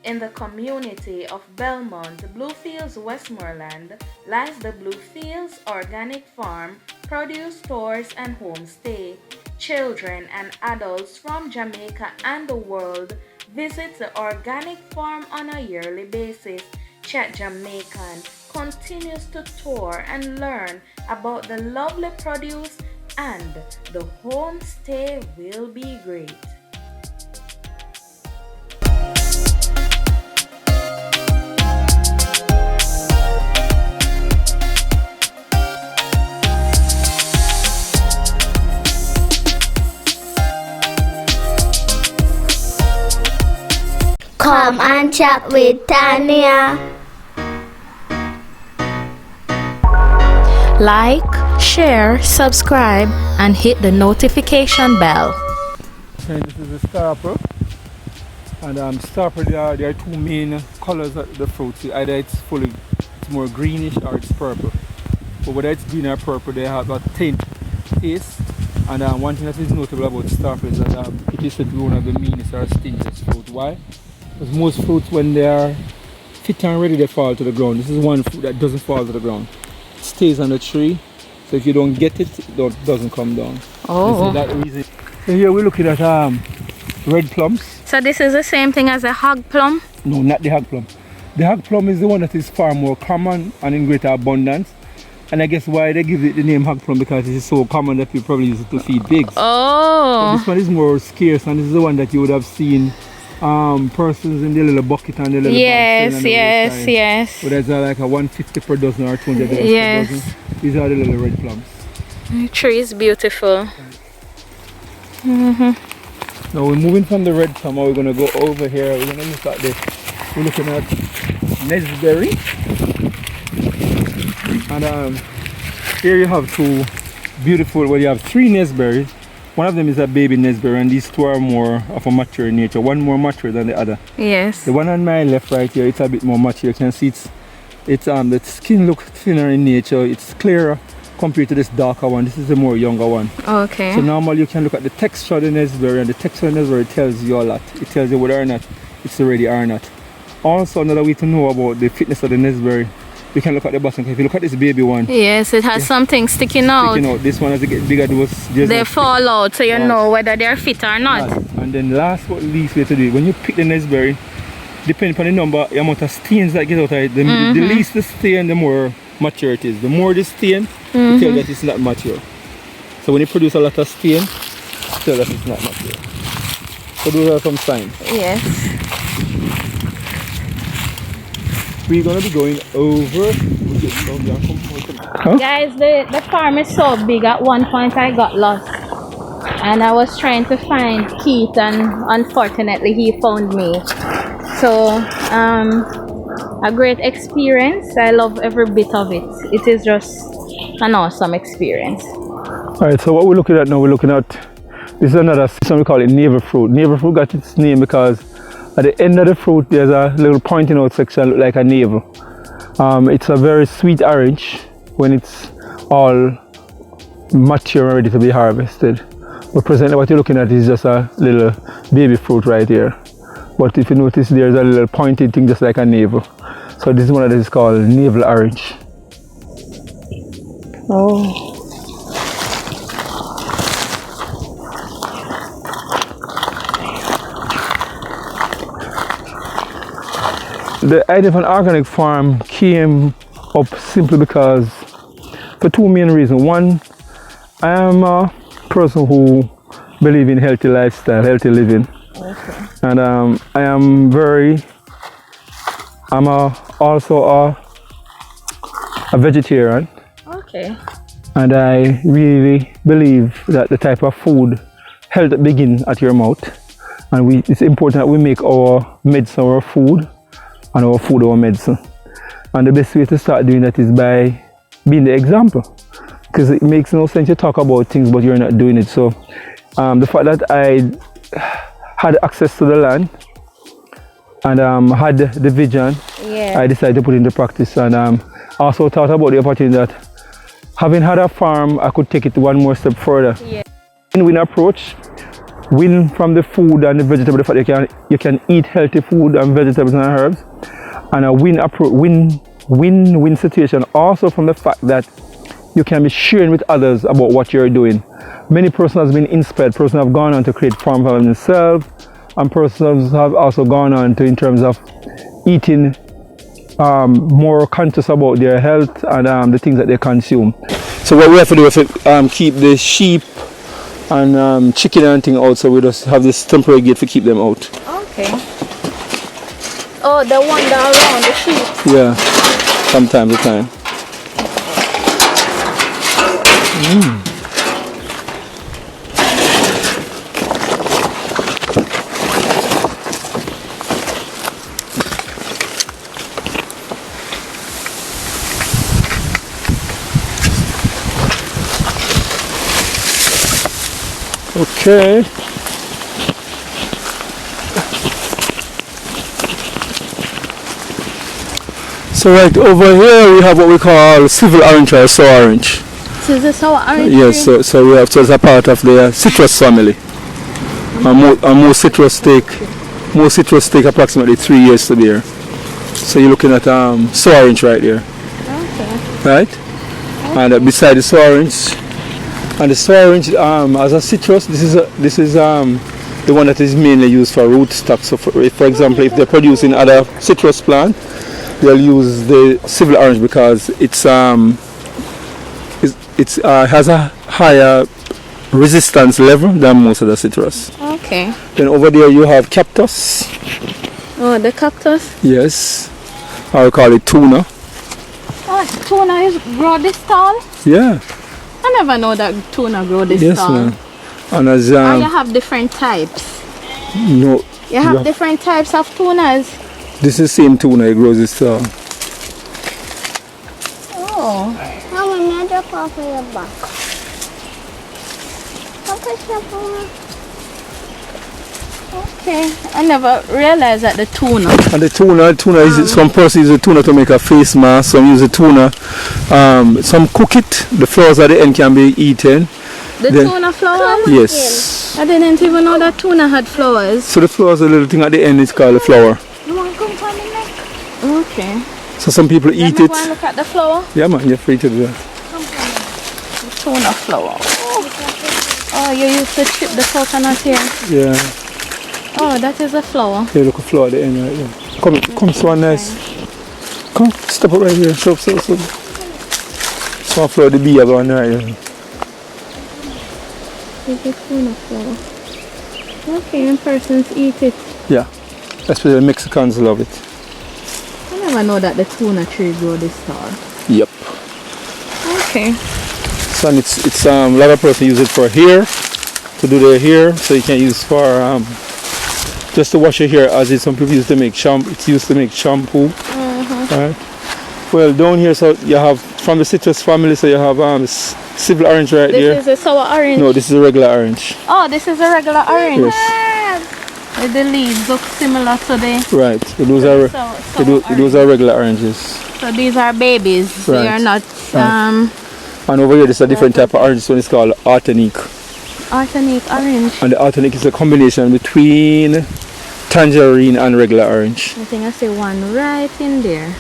In the community of Belmont, Bluefields, Westmoreland, lies the Bluefields Organic Farm, produce stores and homestay. Children and adults from Jamaica and the world visit the organic farm on a yearly basis. Chat Jamaican continues to tour and learn about the lovely produce, and the homestay will be great. Come and chat with Tania. Like, share, subscribe, and hit the notification bell. And this is a star apple. And star apple, there are two main colors of the fruit. Either it's more greenish or it's purple. But whether it's green or purple, they have a tint taste. And one thing that is notable about star apple is that it is said to be one of the meanest or stingiest fruit. Why? Because most fruits, when they are fit and ready, they fall to the ground. This is one fruit that doesn't fall to the ground. It stays on the tree. So if you don't get it, it doesn't come down. Oh. This is that reason. So here we're looking at red plums. So this is the same thing as a hog plum? No, not the hog plum. The hog plum is the one that is far more common and in greater abundance. And I guess why they give it the name hog plum, because it is so common that people probably use it to feed pigs. Oh. But this one is more scarce, and this is the one that you would have seen persons in the little bucket and the little yes. So there's like a 150 per dozen or 200 per dozen. These are the little red plums. The tree is beautiful. Now we're moving from the red plum. We're going to go over here. We're going to look at this. We're looking at nesberry. And here you have two beautiful, well, you have three nesberries. One of them is a baby nesberry, and these two are more of a mature nature. One more mature than the other. Yes. The one on my left right here, it's a bit more mature. You can see it's the skin looks thinner in nature. It's clearer compared to this darker one. This is the more younger one. Okay. So normally you can look at the texture of the nesberry, and the texture of the nesberry tells you a lot. It tells you whether or not it's ready or not. Also, another way to know about the fitness of the nesberry, you can look at the bottom. If you look at this baby one, yes, it has something sticking out. This one, as it gets bigger, they fall out, so you know whether they're fit or not. And then last but least way to do it, when you pick the nesberry, depending upon the amount of stains that get out of it, the least the stain, the more mature it is. The more the stain, it tells that it's not mature. So when you produce a lot of stain, it tells that it's not mature. So those are some signs. Yes. We're going to be going over. Huh? Guys, the farm is so big. At one point I got lost and I was trying to find Keith, and unfortunately he found me. So a great experience. I love every bit of it. It is just an awesome experience. Alright, so what we're looking at now, this is another system, we call it navel fruit. Navel fruit got its name because at the end of the fruit there's a little pointing out section look like a navel. It's a very sweet orange when it's all mature and ready to be harvested. But presently what you're looking at is just a little baby fruit right here. But if you notice, there's a little pointed thing just like a navel. So this is one of these called navel orange. Oh. The idea of an organic farm came up simply because, for two main reasons. One, I am a person who believes in healthy lifestyle, healthy living. Okay. And I'm also a vegetarian. Okay. And I really believe that the type of food, health begins at your mouth. And it's important that we make our medicine our food, and our food our medicine. And the best way to start doing that is by being the example. Because it makes no sense to talk about things but you're not doing it. So the fact that I had access to the land and had the vision, I decided to put it into practice. And also thought about the opportunity that having had a farm, I could take it one more step further. Yeah. In approach, win from the food and the vegetable, the fact that you can eat healthy food and vegetables and herbs, and a win-win situation also from the fact that you can be sharing with others about what you're doing. Many persons have been inspired, persons have gone on to create farm for themselves, and persons have also gone on to, in terms of eating, more conscious about their health and the things that they consume. So what we have to do is keep the sheep and chicken and thing out, so we just have this temporary gate to keep them out. Okay. Oh, the one that around the sheep? Yeah, from time to time. Okay. So right over here we have what we call civil orange or sour orange. So is this sour orange? Yes, so we have, so it's a part of the citrus family. And most citrus take approximately 3 years to bear. So you're looking at sour orange right there. Okay. Right? And beside the sour orange, and the sour orange as a citrus, this is the one that is mainly used for root stock. So for example, if they're producing other citrus plant, they'll use the civil orange because it has a higher resistance level than most of the citrus. Okay. Then over there you have cactus. Oh, the cactus? Yes. I call it tuna. Oh, tuna is grow this tall? Yeah. I never know that tuna grow this Yes, tall. ma'am. And as you have different types. no, You have different types of tunas. this is the same tuna, it grows this tall. Oh. How many drop off in your box? Okay. I never realized that the tuna. And the tuna is, some person use the tuna to make a face mask, some use the tuna, some cook it, the flowers at the end can be eaten. The tuna flowers? Yes. I didn't even know that tuna had flowers. So the flowers, the little thing at the end is called a flower. You want to come find the neck? Okay. So some people eat Let me it. go and look at the flower. Yeah man, you're free to do that. The tuna flower. Oh, you used to chip the coconut here. Yeah. Oh, that is a flower. Here, look a flower at the end right there. Come, so nice. Come, step up right here. So. So flower, the bee have one right here. It's a tuna flower. Okay, and persons eat it. Yeah. Especially the Mexicans love it. I never know that the tuna tree grow this tall. Yep. Okay. So and it's a lot of people use it for hair, to do their hair. So you can use for just to wash your hair, as it some people use to make shampoo. It's used to make shampoo. Right. Well, down here, so you have from the citrus family. So you have civil orange right there. This is a sour orange. No, this is a regular orange. Oh, this is a regular orange. Yes. With the leaves look similar to the. Right. So those are regular oranges. So these are babies. So Right. you're not. And over here, there's a different type of orange. This one is called Artenique. Artenic orange. And the Artenique is a combination between tangerine and regular orange. I think I see one right in there.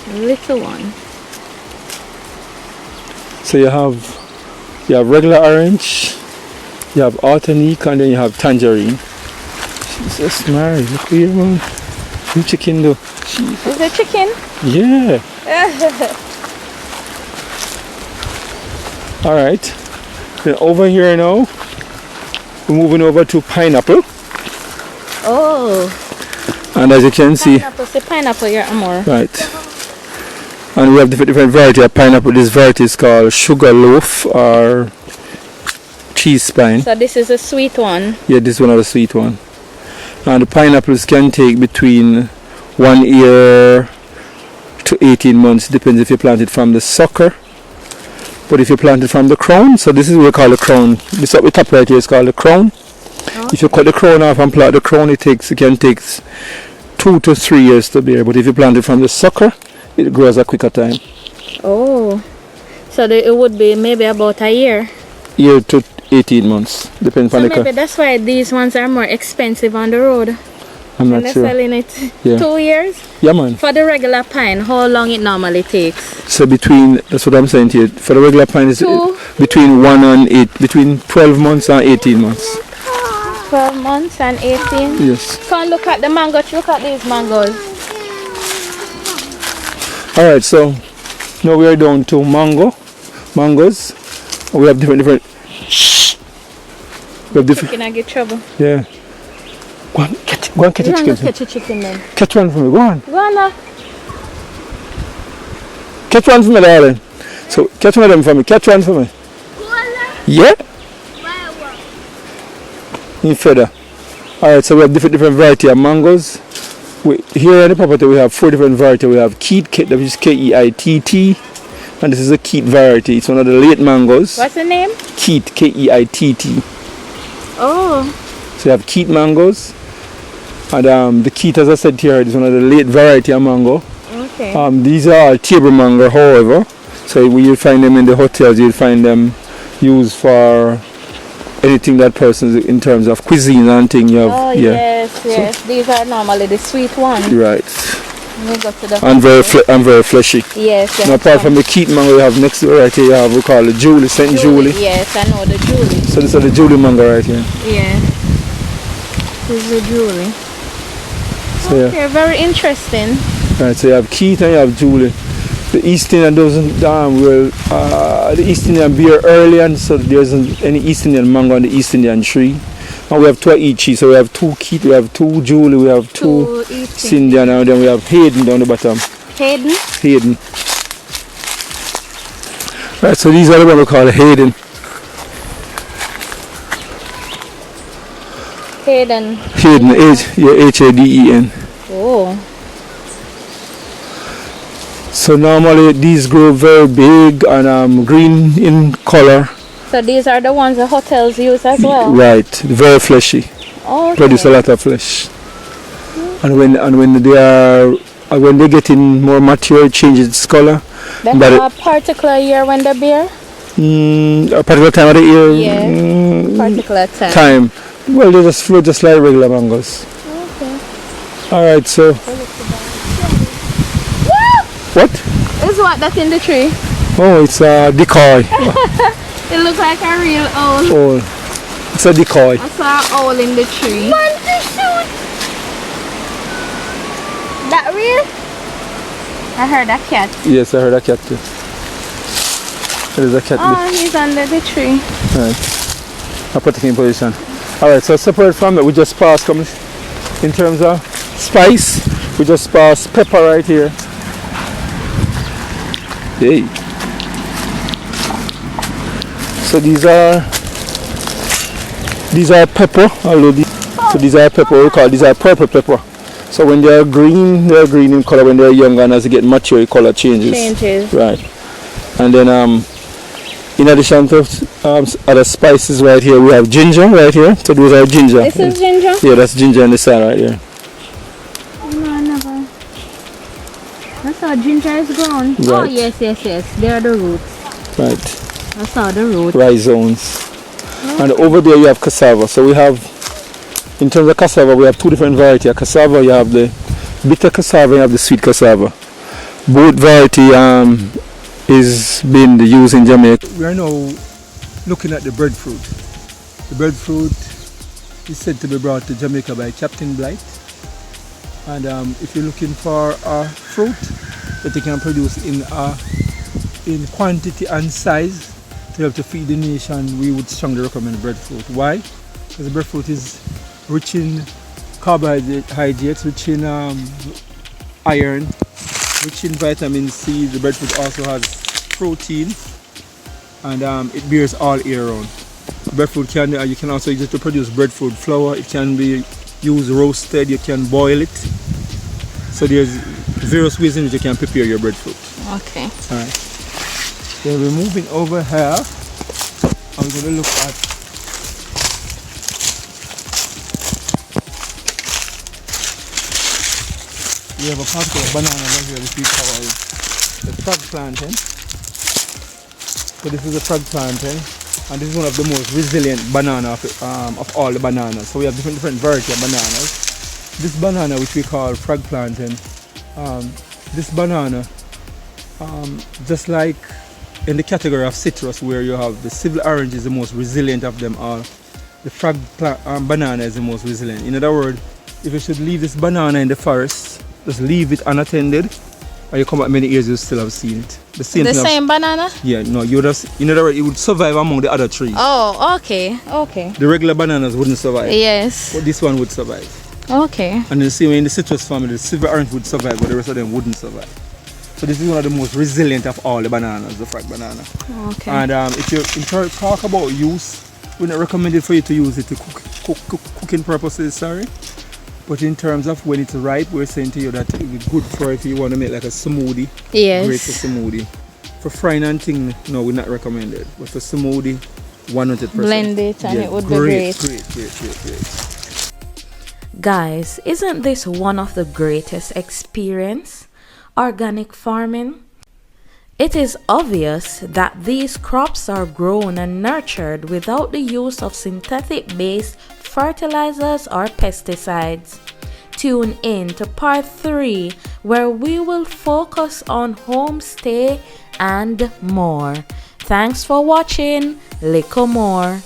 A little one. So you have regular orange, you have Artenique, and then you have tangerine. Jesus Mary, look here, man. You chicken though. Is it chicken? Yeah. Alright. Then over here now, we're moving over to pineapple. Oh. And as you can see, Pineapple, say pineapple, you're more. right. And we have different variety of pineapple. This variety is called sugar loaf or cheese spine. So this is a sweet one. Yeah, this is one of the sweet one. And the pineapples can take between 1 year to 18 months, depends if you plant it from the sucker. But if you plant it from the crown, so this is what we call the crown. This up the top right here is called the crown. Okay. If you cut the crown off and plant the crown, it can take 2 to 3 years to bear. But if you plant it from the sucker, it grows a quicker time. Oh. So it would be maybe about a year. Year to 18 months. Depends So on the maybe that's why these ones are more expensive on the road. I'm And not they're sure. selling it Yeah. 2 years. Yeah, man. For the regular pine, how long it normally takes? So between, that's what I'm saying to you. For the regular pine, it's Two. between 1 and 8, between 12 months and 18 months. 12 months and 18. Yes. Come look at the mango. Look at these mangoes. All right. So now we are down to mangoes. We have different. We have different. Chicken, I get trouble. Yeah. Go on, catch a You chicken. catch a chicken then. Catch one for me. Go on. Go on now. Catch one for me, darling. So catch one of them for me. Catch one for me. Yeah. In feather. Alright, so we have different variety of mangoes. Here on the property we have 4 different varieties. We have Keat, which is K-E-I-T-T, and this is a Keat variety. It's one of the late mangoes. What's the name? Keat, K-E-I-T-T. Oh. So you have Keat mangoes, and the Keat, as I said here, is one of the late variety of mango. Okay. These are table mango, however. So when you find them in the hotels, you'll find them used for anything that person's in terms of cuisine and thing. You have, Oh yes. These are normally the sweet ones. Right. Let me go to the And very fleshy. Yes. Now, apart from the Keat mango, we have next variety. You have we call it Julie, Saint Julie. Yes, I know the Julie. So this is the Julie mango right here. Yeah. This is the Julie. So yeah. Okay, very interesting. Right. So you have Keat and you have Julie. The East Indian doesn't the East Indian bear early, and so there isn't any East Indian mango on the East Indian tree. And we have 2 each. So we have 2 Keat, we have 2 Julie, we have 2 East Indian, and then we have Hayden down the bottom. Hayden. Right, so these are the ones we call Hayden. Hayden. H-A-D-E-N. Oh. So normally these grow very big and green in color. So these are the ones the hotels use as well. Right, very fleshy. Okay. Produce a lot of flesh. And when they get in more mature, it changes its color. They have a particular year when they bear? A particular time of the year? Yeah, particular time. Well, they just flow just like regular mangoes. Okay. Alright, so. What? Is what that's in the tree? Oh, it's a decoy. It looks like a real owl. Owl. It's a decoy. I saw an owl in the tree. That real? I heard a cat. Yes, I heard a cat too. There is a cat. Oh, he's under the tree. Right. I'll put it in position. Alright, so separate from that, we just passed in terms of spice, we just passed pepper right here. Hey. So these are pepper, so these are pepper, we call these are purple pepper. So when they're green in color. When they're young, and as they get mature, the color changes. Right. And then in addition to other spices right here, we have ginger right here. So those are ginger. This is ginger? Yeah, that's ginger on the side right here. No, never. That's how ginger is grown. Right. Oh, yes. They are the roots. Right. I saw the roots. Rhizomes. And over there you have cassava. So we have, in terms of cassava, we have 2 different varieties of cassava. You have the bitter cassava and you have the sweet cassava. Both variety is being used in Jamaica. We are now looking at the breadfruit. The breadfruit is said to be brought to Jamaica by Captain Blight. And if you're looking for a fruit that you can produce in quantity and size to help to feed the nation, we would strongly recommend breadfruit. Why? Because the breadfruit is rich in carbohydrates, rich in iron, rich in vitamin C. The breadfruit also has protein, and it bears all year round. Breadfruit you can also use it to produce breadfruit flour. It can be used roasted, you can boil it. So there's various ways in which you can prepare your breadfruit. Okay. Alright. Then we're moving over here. I'm going to look at we have a particular banana right here which we call the frog plantain. So this is a frog plantain. And this is one of the most resilient banana of all the bananas. So we have different variety of bananas. This banana, which we call frog plantain, this banana, just like in the category of citrus, where you have the civil orange is the most resilient of them all, the frog banana is the most resilient. In other words, if you should leave this banana in the forest, just leave it unattended, and you come back many years, you still have seen it. The same banana? Yeah, no, you would have. In other words, it would survive among the other trees. Oh, okay, okay. The regular bananas wouldn't survive. Yes. But this one would survive. Okay. And the same way in the citrus family, the silver orange would survive, but the rest of them wouldn't survive. So this is one of the most resilient of all the bananas, the frog banana. Okay. And if you talk about use, we not recommend it for you to use it to cooking purposes, sorry. But in terms of when it's ripe, we're saying to you that it would be good for if you want to make like a smoothie. Yes. Great for smoothie. For frying and thing, no, we not recommend it. But for smoothie, 100%. Blend it and yeah, it would be great. Great. Guys, isn't this one of the greatest experience? Organic farming? It is obvious that these crops are grown and nurtured without the use of synthetic-based fertilizers or pesticides. Tune in to part 3 where we will focus on homestay and more. Thanks for watching. Little more.